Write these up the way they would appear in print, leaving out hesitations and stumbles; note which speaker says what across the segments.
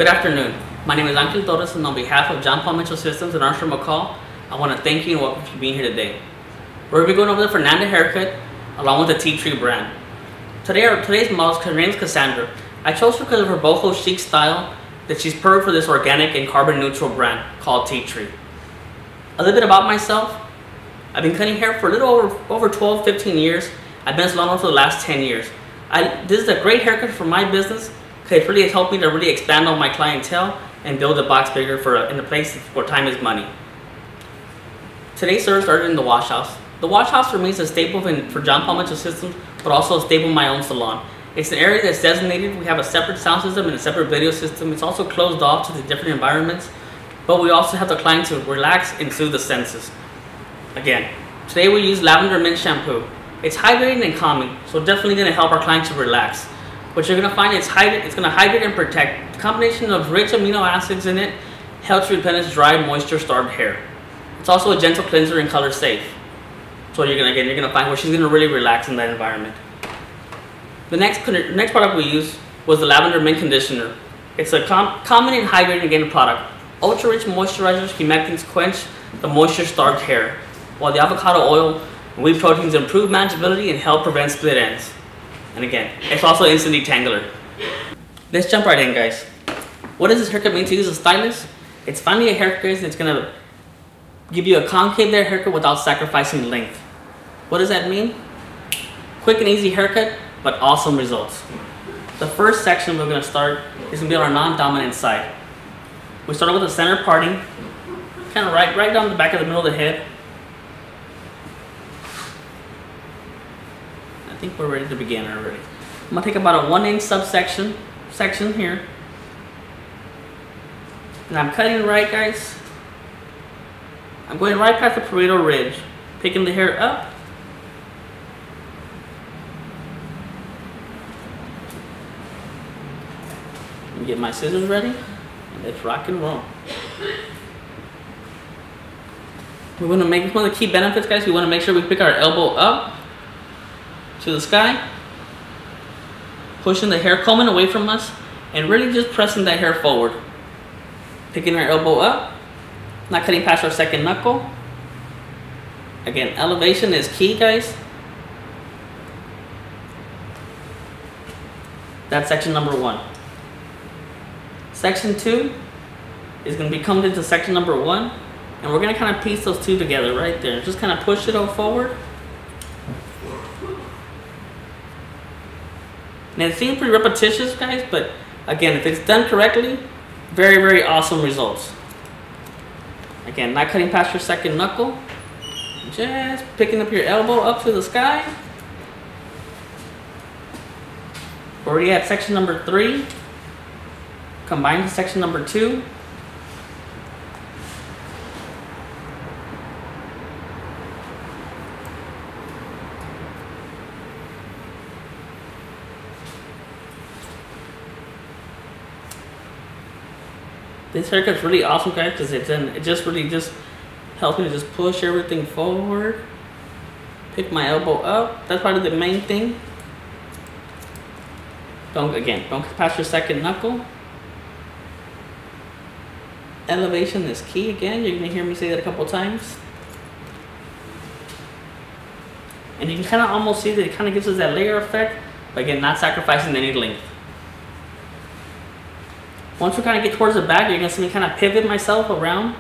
Speaker 1: Good afternoon. My name is Angel Torres, and on behalf of John Paul Mitchell Systems and Armstrong McCall, I want to thank you and welcome you for being here today. We're going to be going over the Fernanda haircut along with the Tea Tree brand. Today's model is Cassandra. I chose her because of her boho chic style that she's perfect for this organic and carbon neutral brand called Tea Tree. A little bit about myself. I've been cutting hair for a little over 12-15 years. I've been a salon owner for the last 10 years. This is a great haircut for my business because it really has helped me to really expand on my clientele and build the box bigger in a place where time is money. Today's service started in the wash house. The wash house remains a staple for John Paul Mitchell Systems, but also a staple in my own salon. It's an area that's designated. We have a separate sound system and a separate video system. It's also closed off to the different environments, but we also have the client to relax and soothe the senses. Again, today we use lavender mint shampoo. It's hydrating and calming, so definitely going to help our client to relax. What you're going to find is it's going to hydrate and protect. The combination of rich amino acids in it helps replenish dry, moisture-starved hair. It's also a gentle cleanser and color safe. So you're going to find where she's going to really relax in that environment. The next product we used was the lavender mint conditioner. It's a common and hydrating again product. Ultra-rich moisturizers, humectants quench the moisture-starved hair, while the avocado oil and wheat proteins improve manageability and help prevent split ends. And again, it's also instant detangler. Let's jump right in, guys. What does this haircut mean to you as a stylist? It's finally a haircut that's going to give you a concave there haircut without sacrificing length. What does that mean? Quick and easy haircut, but awesome results. The first section we're going to start is going to be on our non-dominant side. We started with the center parting, kind of right down the back of the middle of the head. I think we're ready to begin already. I'm going to take about a 1-inch section here. And I'm cutting right, guys. I'm going right past the parietal ridge, picking the hair up. And get my scissors ready, and let's rock and roll. We want to make one of the key benefits, guys. We want to make sure we pick our elbow up to the sky, pushing the hair combing away from us, and really just pressing that hair forward. Picking our elbow up, not cutting past our second knuckle. Again, elevation is key, guys. That's section number 1. Section 2 is going to be combed into section number 1, and we're going to kind of piece those two together right there. Just kind of push it all forward. Now it seems pretty repetitious, guys, but again, if it's done correctly, very, very awesome results. Again, not cutting past your second knuckle, just picking up your elbow up to the sky. Already at section number 3, combined with section number 2. This haircut's really awesome, guys, because it just really helps me to just push everything forward. Pick my elbow up. That's probably the main thing. Don't pass your second knuckle. Elevation is key. Again, you're gonna hear me say that a couple times. And you can kind of almost see that it kind of gives us that layer effect, but again, not sacrificing any length. Once we kind of get towards the back, you're going to see me kind of pivot myself around.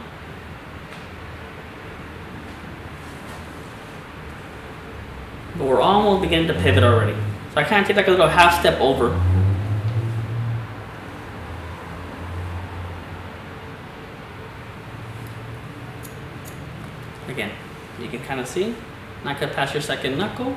Speaker 1: But we're almost beginning to pivot already. So I kind of take like a little half step over. Again, you can kind of see, not cut past your second knuckle.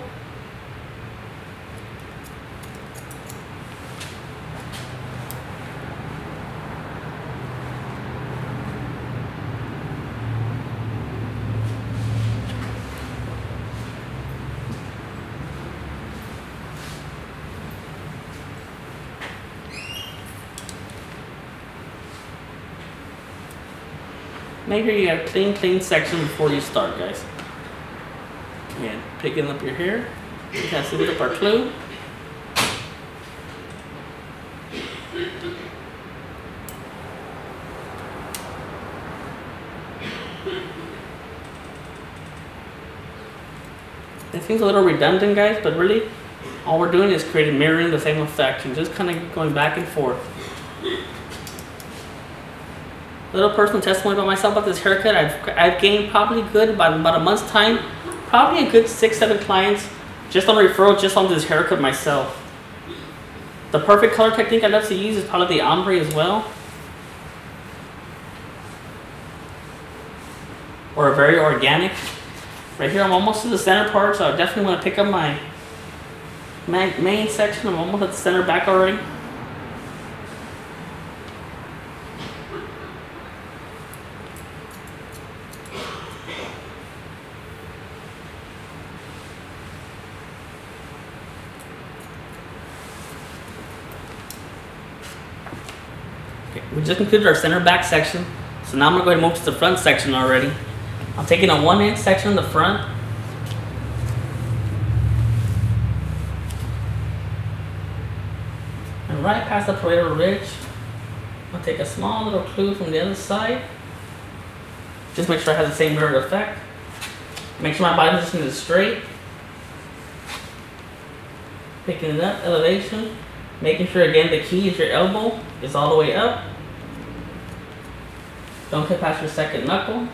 Speaker 1: Make sure you have a clean section before you start, guys. Again, picking up your hair. You kind of see up our clue. seems a little redundant, guys, but really all we're doing is creating, mirroring the same effect and just kind of going back and forth. A little personal testimony about myself about this haircut. I've gained probably good about a month's time, probably a good 6-7 clients just on referral, just on this haircut myself. The perfect color technique I love to use is probably the ombre as well, or a very organic. Right here I'm almost to the center part, so I definitely want to pick up my main section. I'm almost at the center back already. Okay, we just completed our center back section, so now I'm going to go ahead and move to the front section already. I'm taking a 1-inch section in the front. And right past the parietal ridge, I'll take a small little clue from the other side. Just make sure I have the same mirrored effect. Make sure my body position is straight. Picking it up, elevation. Making sure again the key is your elbow is all the way up. Don't cut past your second knuckle.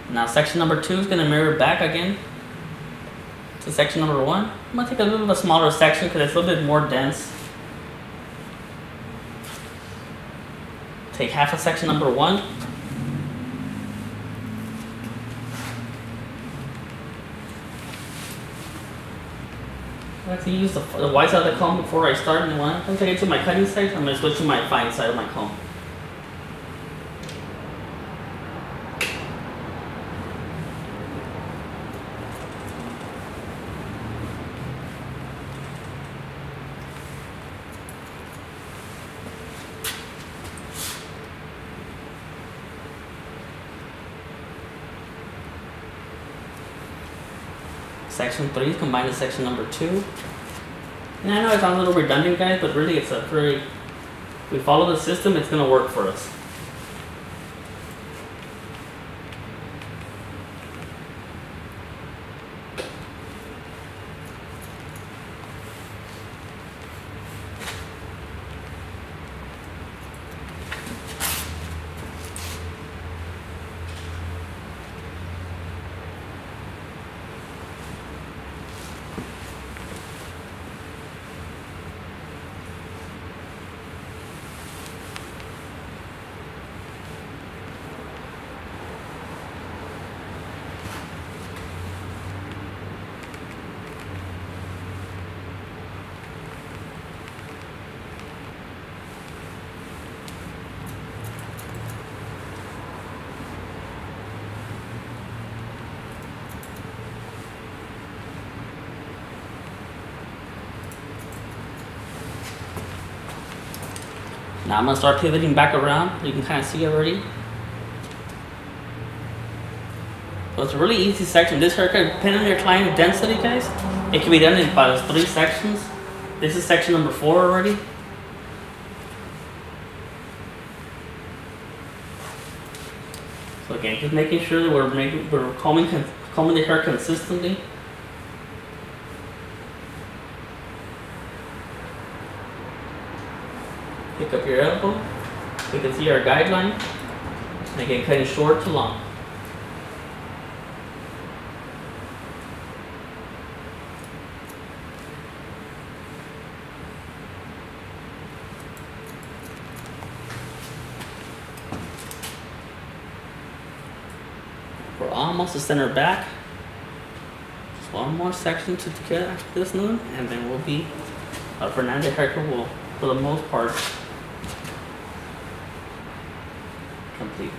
Speaker 1: Now section number 2 is going to mirror back again to section number 1. I'm going to take a little bit of a smaller section because it's a little bit more dense. Take half of section number 1. I like to use the wide side of the comb before I start, and when I get to my cutting side, I'm going to switch to my fine side of my comb. Section 3 is combined with section number 2. And I know it sounds a little redundant, guys, but really it's a very, if we follow the system, it's going to work for us. Now I'm going to start pivoting back around. You can kind of see already. So it's a really easy section. This haircut, depending on your client density, guys, it can be done in about 3 sections. This is section number 4 already. So again, just making sure that we're combing the hair consistently. Pick up your elbow. We can see our guideline. And again, cutting short to long. We're almost to center back. Just one more section to get this noon, and then we'll be Fernanda haircut will, for the most part, complete.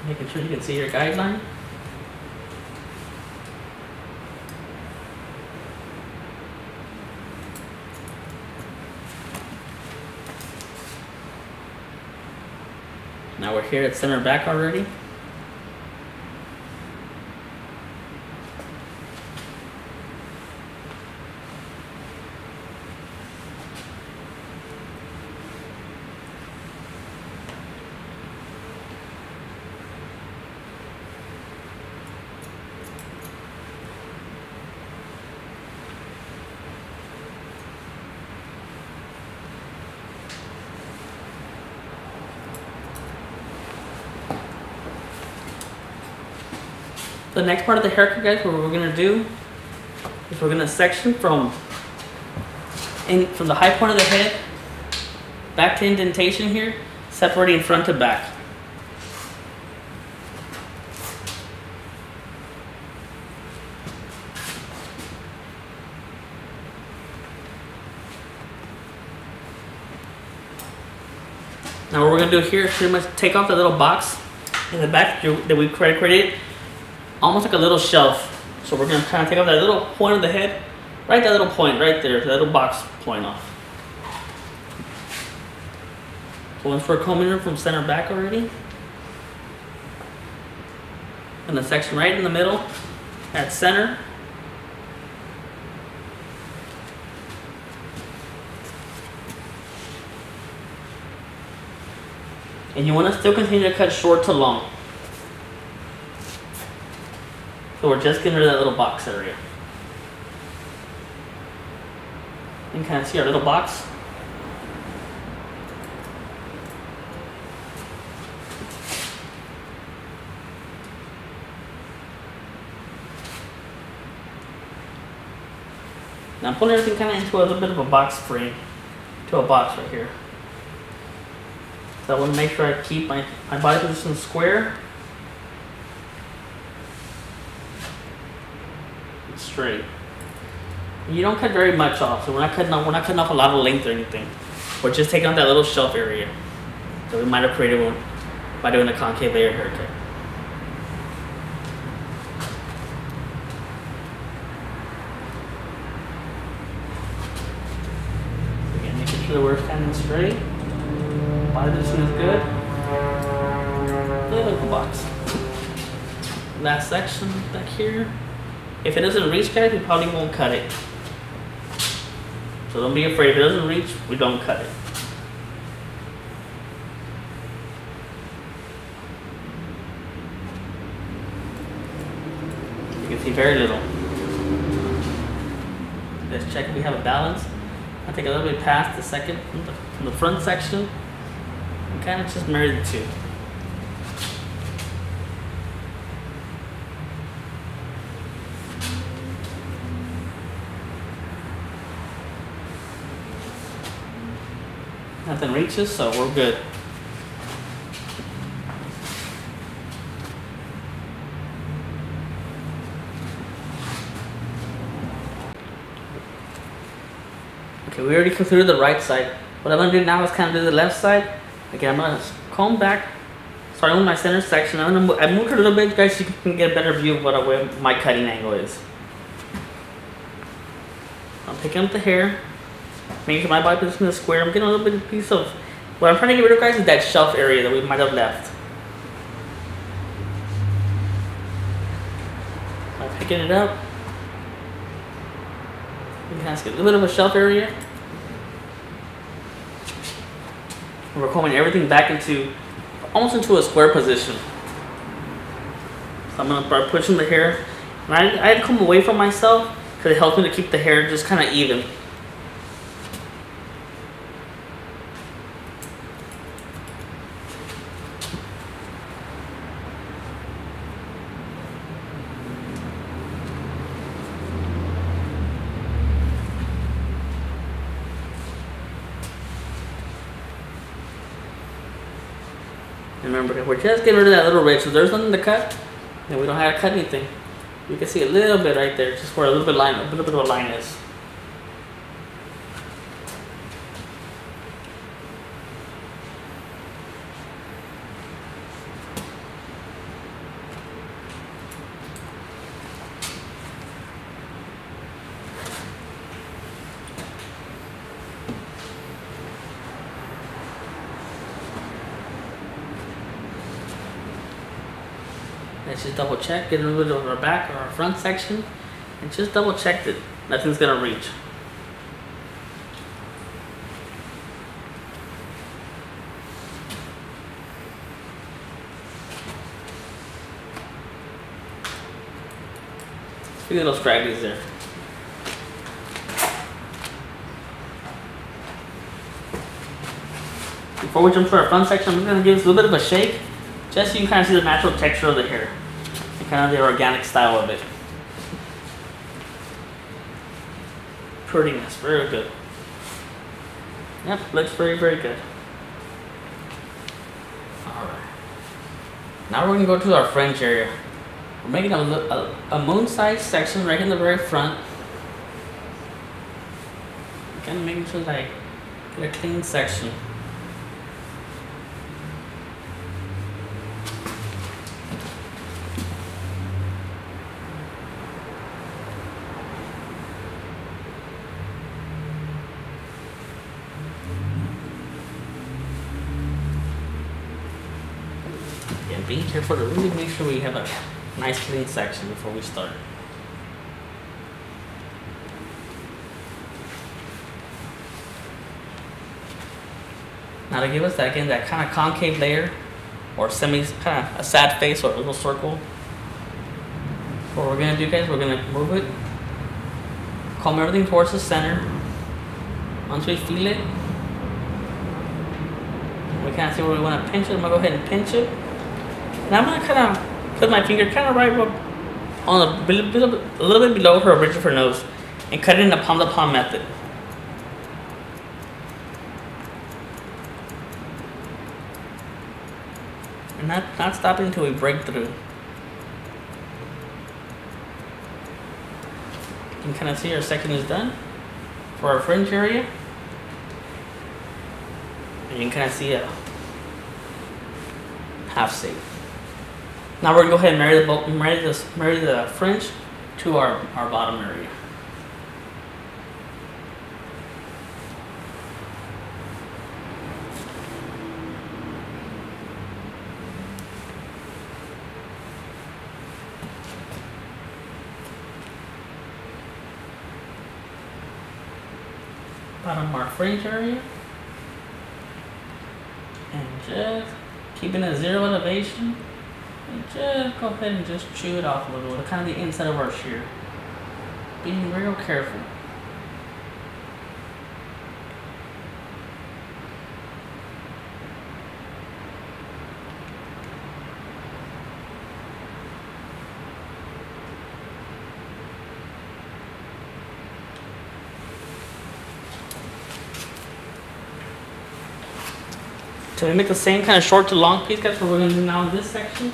Speaker 1: Making sure you can see your guideline. Now we're here at center back already. The next part of the haircut, guys, what we're gonna do is we're gonna section from the high point of the head back to indentation here, separating front to back. Now what we're gonna do here is pretty much take off the little box in the back that we created, almost like a little shelf. So we're gonna kind of take off that little point of the head, right, that little point right there, that little box point off. So once we're combing her from center back already, and the section right in the middle at center. And you want to still continue to cut short to long. So we're just getting rid of that little box area. You can kind of see our little box. Now I'm putting everything kind of into a little bit of a box frame, to a box right here. So I want to make sure I keep my body position square and straight. You don't cut very much off, so we're not cutting off a lot of length or anything. We're just taking out that little shelf area that we might have created by doing a concave layer haircut. Again, making sure we're standing straight. Body position is good. Look at the box. Last section back here. If it doesn't reach, guys, we probably won't cut it. So don't be afraid. If it doesn't reach, we don't cut it. You can see very little. Let's check if we have a balance. I'll take a little bit past the second from the front section. And kind of just marry the two. Nothing reaches, so we're good. Okay, we already concluded the right side. What I'm going to do now is kind of do the left side. Again, I'm going to comb back, starting with my center section. I moved it a little bit, guys, so you can get a better view of what my cutting angle is. I'm picking up the hair, making sure my body position is square. I'm getting a little bit of piece of, what I'm trying to get rid of, guys, is that shelf area that we might have left. I'm picking it up. You can kind of get a little bit of a shelf area. And we're combing everything back almost into a square position. So I'm going to start pushing the hair. And I had to come away from myself because it helps me to keep the hair just kind of even. Remember, we're just getting rid of that little ridge, so there's nothing to cut, and we don't have to cut anything. You can see a little bit right there, just where a little bit of a line is. Let's just double check, get a little bit of our back or our front section, and just double check that nothing's gonna reach. Few little scragglies there. Before we jump to our front section, I'm just gonna give this a little bit of a shake, just so you can kind of see the natural texture of the hair and kind of the organic style of it. Prettiness, very good. Yep, looks very, very good. Alright. Now we're gonna go to our fringe area. We're making a moon-sized section right in the very front. Kind of making sure that I get a clean section. And being careful to really make sure we have a nice clean section before we start. Now to give us that, again, that kind of concave layer or kind of a sad face or a little circle. What we're gonna do, guys, we're gonna move it, comb everything towards the center. Once we feel it, we kind of see where we want to pinch it. I'm gonna go ahead and pinch it. And I'm gonna kind of put my finger kind of right on a little bit below her bridge of her nose and cut it in the palm to palm method. And not stopping until we break through. You can kind of see our section is done for our fringe area. And you can kind of see a half shape. Now we're gonna go ahead and marry the fringe to our bottom area. Bottom of our fringe area. And just keeping a zero elevation. And just go ahead and just chew it off a little bit, kind of the inside of our shear. Being real careful. So we make the same kind of short to long piece, guys, what we're going to do now in this section.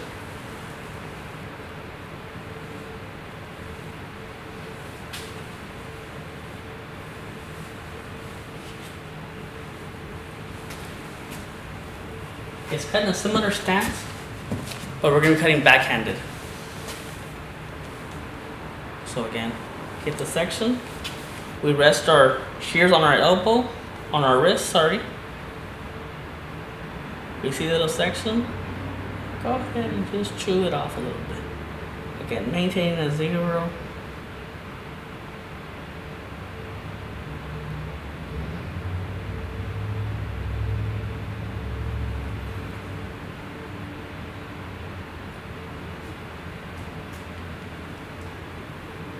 Speaker 1: It's cut in a similar stance, but we're going to be cutting backhanded. So again, get the section. We rest our shears on our elbow, on our wrist, sorry. You see the little section? Go ahead and just chew it off a little bit. Again, maintaining a zero.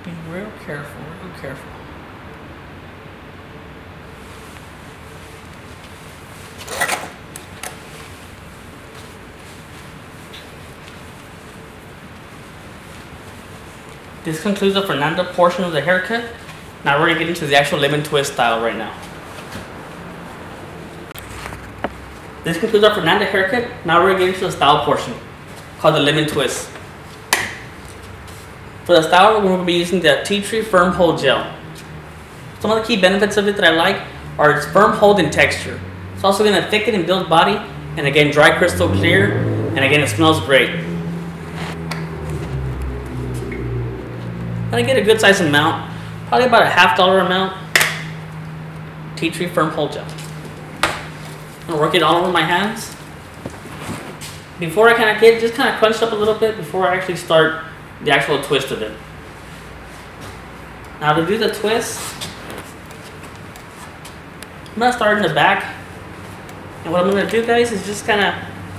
Speaker 1: Be real careful, real careful. This concludes the Fernanda portion of the haircut. Now we're going to get into the actual lemon twist style right now. This concludes our Fernanda haircut. Now we're going to get into the style portion called the lemon twist. For the style, we're going to be using the Tea Tree Firm Hold Gel. Some of the key benefits of it that I like are its firm hold and texture. It's also going to thicken and build body, and again, dry crystal clear, and again, it smells great. I get a good size amount, probably about a $50 amount. Tea Tree Firm Hold Gel. I'm gonna work it all over my hands. before I kind of get just kind of crunched up a little bit before I actually start the actual twist of it. Now to do the twist, I'm gonna start in the back, and what I'm gonna do, guys, is just kind of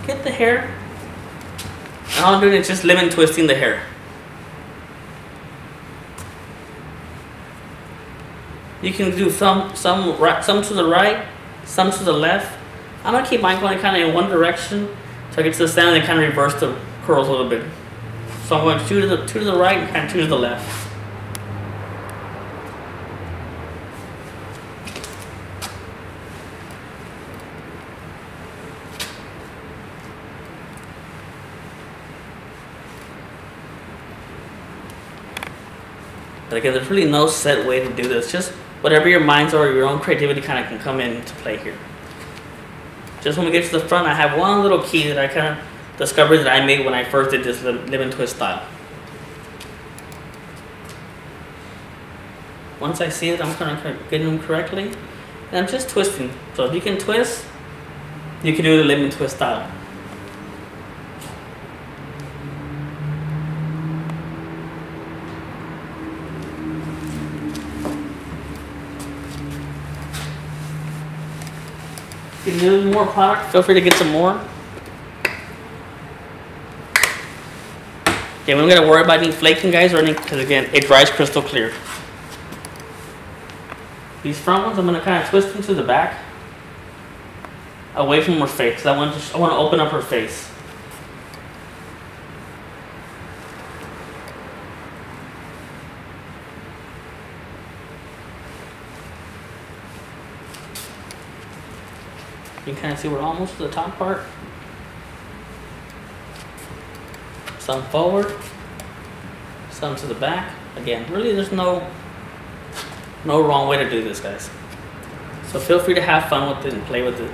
Speaker 1: get the hair, and all I'm doing is just lemon twisting the hair. You can do some to the right, some to the left. I'm gonna keep mine going kind of in one direction, so I get to the center and kind of reverse the curls a little bit. So I'm going two to the right and kind of two to the left. But again, there's really no set way to do this. Just whatever your minds are, your own creativity kind of can come into play here. Just when we get to the front, I have one little key that I kind of discovered that I made when I first did this lemon twist style. Once I see it, I'm kind of getting them correctly, and I'm just twisting. So if you can twist, you can do the lemon twist style. If you need more product, feel free to get some more. Okay, we don't gotta worry about any flaking, guys, or anything, because again, it dries crystal clear. These front ones, I'm gonna kind of twist them to the back, away from her face. I want to open up her face. You can kind of see we're almost to the top part. Some forward, some to the back. Again, really there's no wrong way to do this, guys. So feel free to have fun with it and play with it.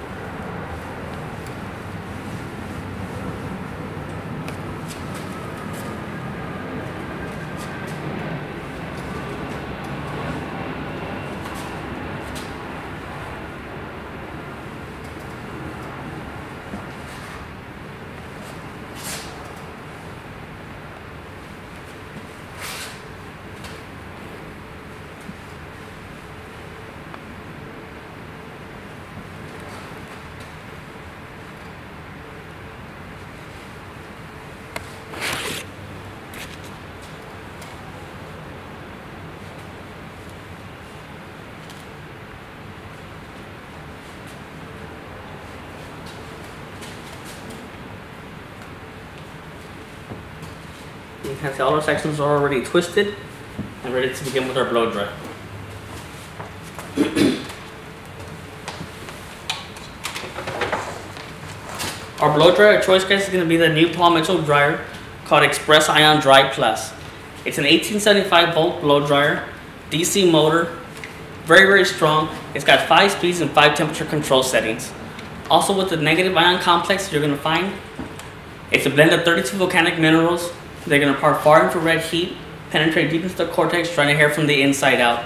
Speaker 1: You can see all our sections are already twisted and ready to begin with our blow dry. Our blow dryer of choice, guys, is going to be the new Paul Mitchell dryer called Express Ion Dry Plus. It's an 1875 volt blow dryer, DC motor, very, very strong. It's got 5 speeds and 5 temperature control settings. Also with the negative ion complex you're going to find, it's a blend of 32 volcanic minerals. They're going to impart far infrared heat, penetrate deep into the cortex, drying the hair from the inside out.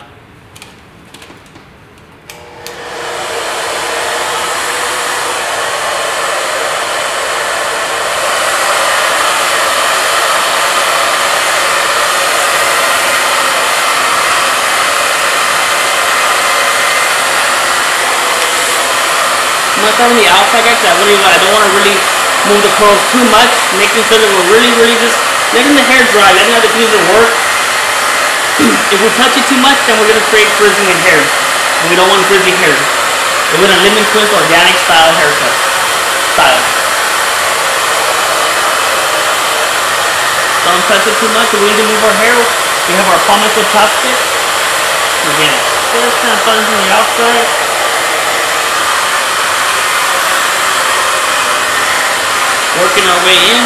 Speaker 1: I'm going to start on the outside, guys, because I don't want to really move the curls too much, making sure that we're really just letting the hair dry, letting the diffuser work. If we touch it too much, then we're going to create frizzing in hair. And we don't want frizzy hair. We're going to lemon twist organic style haircut. Don't touch it too much. If we need to move our hair, we have our Paul Mitchell chopstick. Again, just kind of starting from the outside. Working our way in.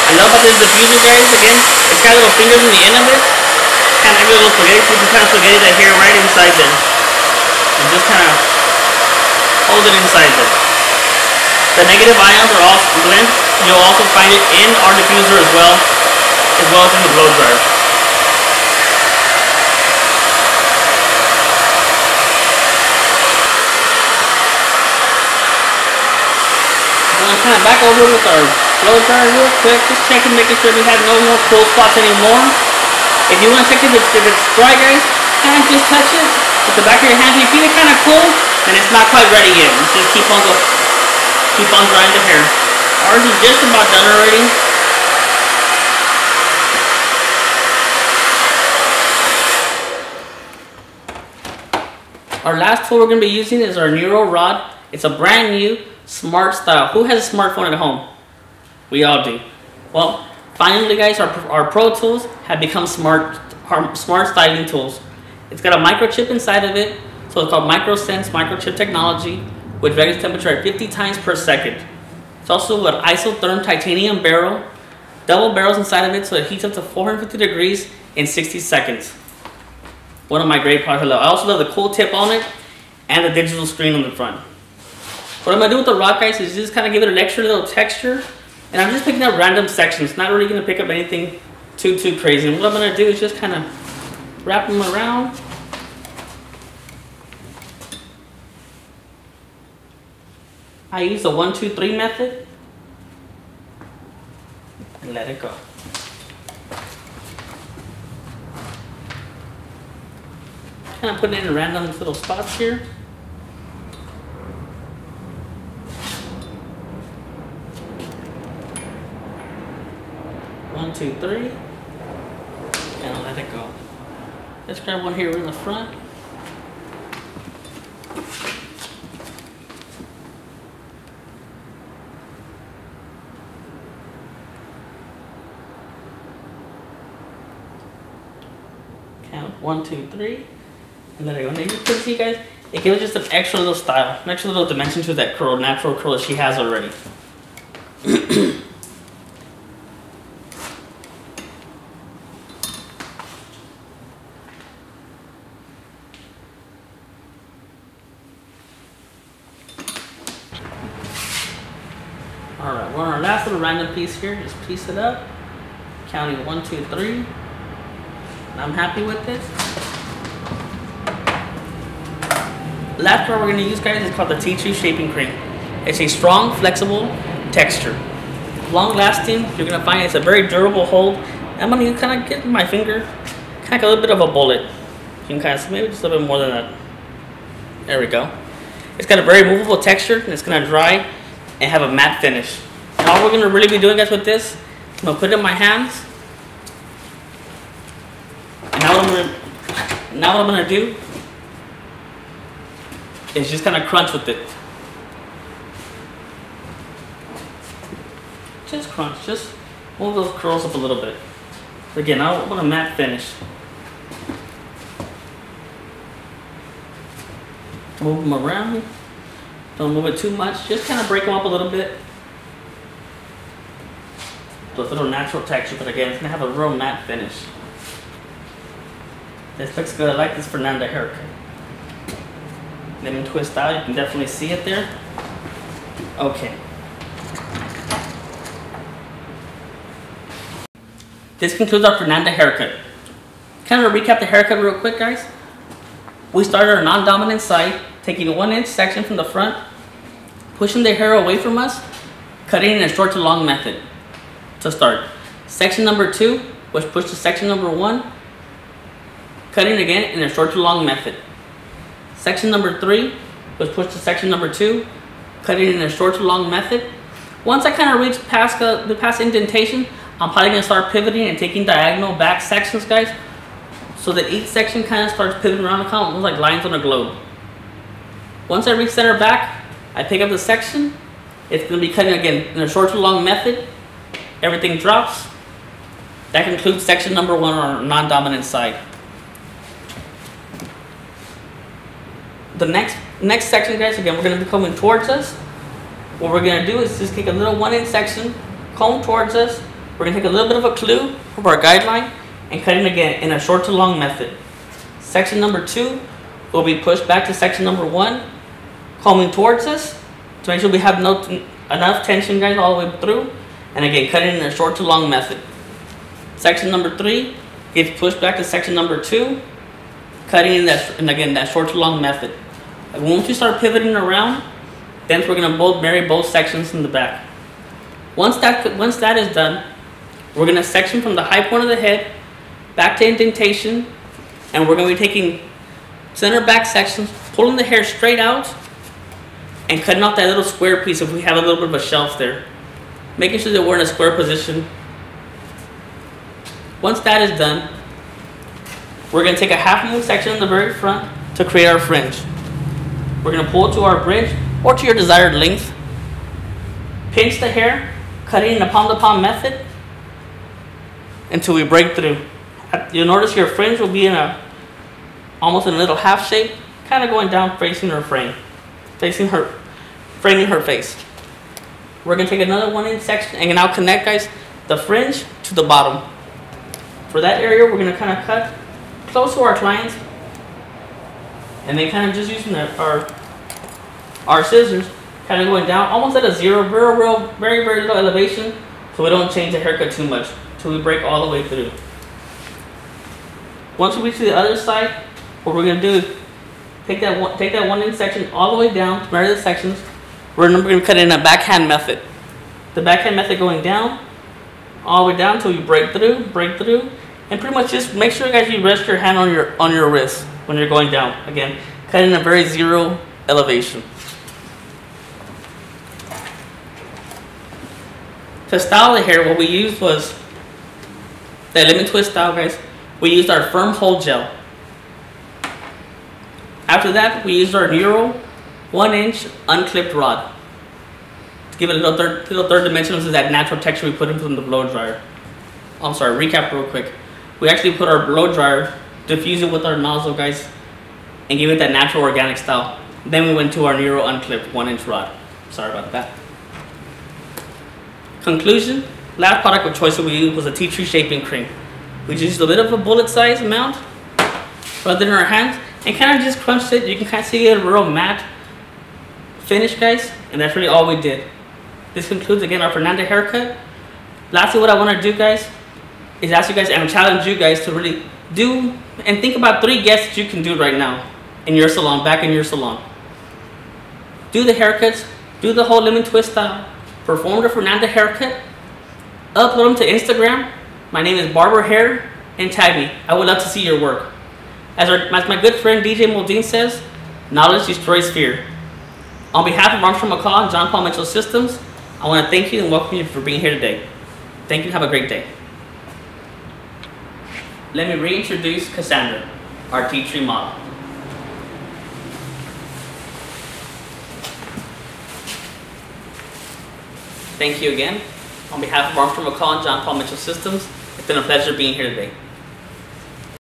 Speaker 1: I love about this diffuser, guys. Again, it's got little fingers in the end of it. Kind of like a little spaghetti. You can kind of spaghetti that hair right inside there. And just kind of hold it inside there. The negative ions are all blend. You'll also find it in our diffuser as well as in the blow dryer. gonna kind of back over with our blow dryer real quick, just checking, making sure we have no more cool spots anymore. If you want to check if it's dry, guys, kind of just touch it with the back of your hand. If you feel it kind of cool, then it's not quite ready yet. Just keep on drying the hair. Ours is just about done already. Our last tool we're going to be using is our Neuro Rod. It's a brand new smart style. Who has a smartphone at home? We all do. Well, finally guys, our Pro Tools have become smart styling tools. It's got a microchip inside of it, so it's called MicroSense microchip technology, which regulates temperature at 50 times per second. It's also an isotherm titanium barrel, double barrels inside of it, so it heats up to 450 degrees in 60 seconds. One of my great products I love. I also love the cool tip on it and the digital screen on the front. What I'm going to do with the rod, guys, is just kind of give it an extra little texture. And I'm just picking up random sections. Not really going to pick up anything too crazy. And what I'm going to do is just kind of wrap them around. I use the 1, 2, 3 method. And let it go. Kind of putting it in random little spots here. One, 2, 3, and I'll let it go. Let's grab one here in the front. Count 1, 2, 3, and let it go. Now you can see, guys, it gives just an extra little style, an extra little dimension to that curl, natural curl that she has already. Alright, we're on our last little random piece here. Just piece it up. Counting 1, 2, 3. And I'm happy with it. The last part we're going to use, guys, is called the Tea Tree Shaping Cream. It's a strong, flexible texture. Long lasting. You're going to find it's a very durable hold. I'm going to kind of get my finger, kind of like a little bit of a bullet. You can kind of see maybe just a little bit more than that. There we go. It's got a very movable texture, and it's going to dry and have a matte finish. And all we're going to really be doing, guys, with this, I'm going to put it in my hands. And now what I'm going to do is just kind of crunch with it. Just crunch, just move those curls up a little bit. Again, I want a matte finish. Move them around. Don't move it too much. Just kind of break them up a little bit. Those little natural texture, but again, it's gonna have a real matte finish. This looks good. I like this Fernanda haircut. Let me twist out. You can definitely see it there. Okay. This concludes our Fernanda haircut. Kind of to recap the haircut real quick, guys. We started our non-dominant side, taking a 1-inch section from the front, pushing the hair away from us, cutting in a short to long method. To start, section number 2 was pushed to section number 1, cutting again in a short to long method. Section number 3 was pushed to section number 2, cutting in a short to long method. Once I kind of reach past the past indentation, I'm probably going to start pivoting and taking diagonal back sections, guys, so that each section kind of starts pivoting around the column, like lines on a globe. Once I reach center back, I pick up the section. It's going to be cutting again in a short to long method. Everything drops. That concludes section number 1 on our non-dominant side. The next section, guys, again, we're going to be coming towards us. What we're going to do is just take a little 1-inch section, comb towards us. We're going to take a little bit of a clue of our guideline and cut it again in a short to long method. Section number 2 will be pushed back to section number 1, combing towards us to make sure we have enough tension, guys, all the way through. And again, cut it in a short to long method. Section number 3 gets pushed back to section number 2, cutting in that, and again, that short to long method. And once you start pivoting around, Then we're going to marry both sections in the back. Once that is done, we're going to section from the high point of the head back to indentation, and we're going to be taking center back sections, pulling the hair straight out, and cutting off that little square piece if we have a little bit of a shelf there. Making sure that we're in a square position. Once that is done, we're going to take a half moon section in the very front to create our fringe. We're going to pull it to our bridge or to your desired length. Pinch the hair, cutting in a palm-to-palm method until we break through. You'll notice your fringe will be almost in a little half shape, kind of going down facing her frame, framing her face. We're going to take another 1 inch section and now connect, guys, the fringe to the bottom. For that area, we're going to kind of cut close to our clients, and then kind of just using our scissors, kind of going down almost at a zero, very little elevation, so we don't change the haircut too much until we break all the way through. Once we reach to the other side, what we're going to do is take that 1 inch section all the way down to marry the sections. We're going to cut it in a backhand method. The backhand method going down, all the way down until you break through, and pretty much just make sure, guys, you rest your hand on your wrist when you're going down. Again, cut in a very zero elevation. To style the hair, what we used was the lemon twist style, guys. We used our firm hold gel. After that, we used our Neuro 1 inch unclipped rod to give it a little third dimension to that natural texture we put in from the blow dryer. I'm sorry, recap real quick. We actually put our blow dryer, diffuse it with our nozzle, guys, and give it that natural organic style. Then we went to our Neuro unclipped 1 inch rod. Sorry about that. Conclusion, last product of choice that we used was a tea tree shaping cream. We just used a bit of a bullet size amount, rubbed it in our hands, and kind of just crunched it. You can kind of see a real matte finish, guys, and that's really all we did. This concludes, again, our Fernanda haircut. Lastly, what I want to do, guys, is ask you guys and challenge you guys to really do and think about 3 guests that you can do right now in your salon, back in your salon. Do the haircuts, do the whole lemon twist style, perform the Fernanda haircut, upload them to Instagram. My name is Barber Hair, and tag me. I would love to see your work. As my good friend DJ Moldine says, knowledge destroys fear. On behalf of Armstrong McCall and John Paul Mitchell Systems, I want to thank you and welcome you for being here today. Thank you and have a great day. Let me reintroduce Cassandra, our tea tree model. Thank you again. On behalf of Armstrong McCall and John Paul Mitchell Systems, it's been a pleasure being here today.